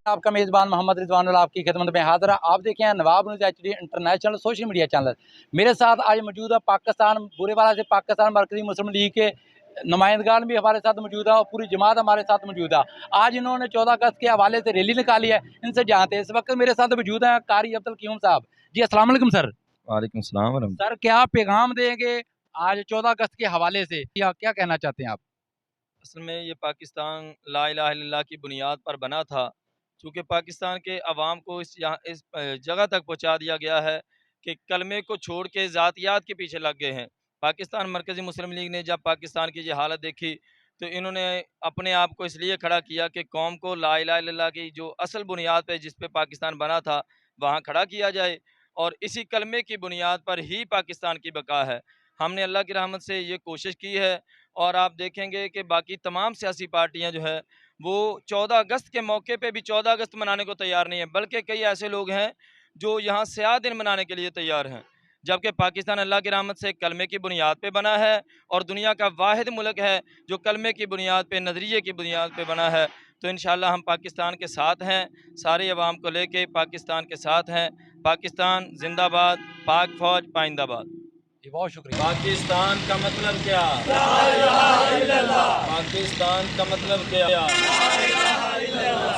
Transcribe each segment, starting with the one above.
आपका मेज़बान मोहम्मद रिजवानुल आपकी खिदमत में हाज़िर है। आप देखें Nawab news HD international social media channel. मेरे साथ आज मौजूद है पाकिस्तान बुरेवाला से पाकिस्तान मरकज़ी मुस्लिम लीग के नुमाइंदगान भी हमारे साथ मौजूद है और पूरी जमात हमारे साथ मौजूद है। आज इन्होंने 14 अगस्त के हवाले से रैली निकाली है, इनसे जानते हैं। इस वक्त मेरे साथ मौजूद हैं कारी अब्दुल क़यूम साहब। जी अस्सलाम वालेकुम सर। वालेकुम सलाम वरहमतुल्लाह। सर क्या पैगाम देंगे आज 14 अगस्त के हवाले से, या क्या कहना चाहते हैं आप? असल में ये पाकिस्तान ला इलाहा इल्लल्लाह की बुनियाद पर बना था। चूँकि पाकिस्तान के अवाम को इस जगह तक पहुँचा दिया गया है कि कलमे को छोड़ के ज़ातियात के पीछे लग गए हैं। पाकिस्तान मरकज़ी मुस्लिम लीग ने जब पाकिस्तान की ये हालत देखी तो इन्होंने अपने आप को इसलिए खड़ा किया कि कौम को ला इलाहा इल्लल्लाह की जो असल बुनियाद पे जिस पे पाकिस्तान बना था वहाँ खड़ा किया जाए, और इसी कलमे की बुनियाद पर ही पाकिस्तान की बका है। हमने अल्लाह की रहमत से ये कोशिश की है, और आप देखेंगे कि बाकी तमाम सियासी पार्टियां जो है वो 14 अगस्त के मौके पे भी 14 अगस्त मनाने को तैयार नहीं है, बल्कि कई ऐसे लोग हैं जो यहाँ स्याह दिन मनाने के लिए तैयार हैं। जबकि पाकिस्तान अल्लाह की रहमत से कलमे की बुनियाद पे बना है और दुनिया का वाहिद मुल्क है जो कलमे की बुनियाद पे, नज़रिए की बुनियाद पे बना है। तो इंशाअल्लाह हम पाकिस्तान के साथ हैं, सारे अवाम को लेके पाकिस्तान के साथ हैं। पाकिस्तान जिंदाबाद, पाक फौज पाइंदाबाद। जी बहुत शुक्रिया। पाकिस्तान का मतलब क्या? पाकिस्तान का मतलब क्या?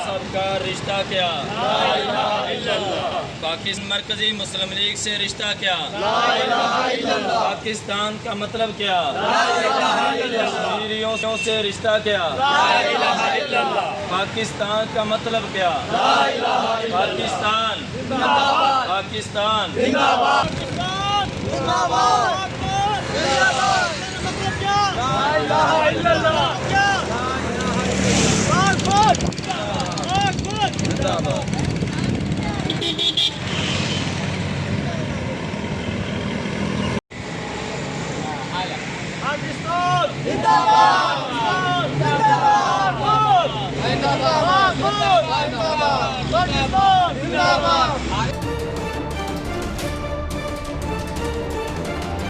सबका रिश्ता क्या? पाकिस्तान मरकजी मुस्लिम लीग से रिश्ता क्या? पाकिस्तान का मतलब क्या? कश्मीरियों से रिश्ता क्या? पाकिस्तान का मतलब क्या? पाकिस्तान पाकिस्तान जिंदाबाद।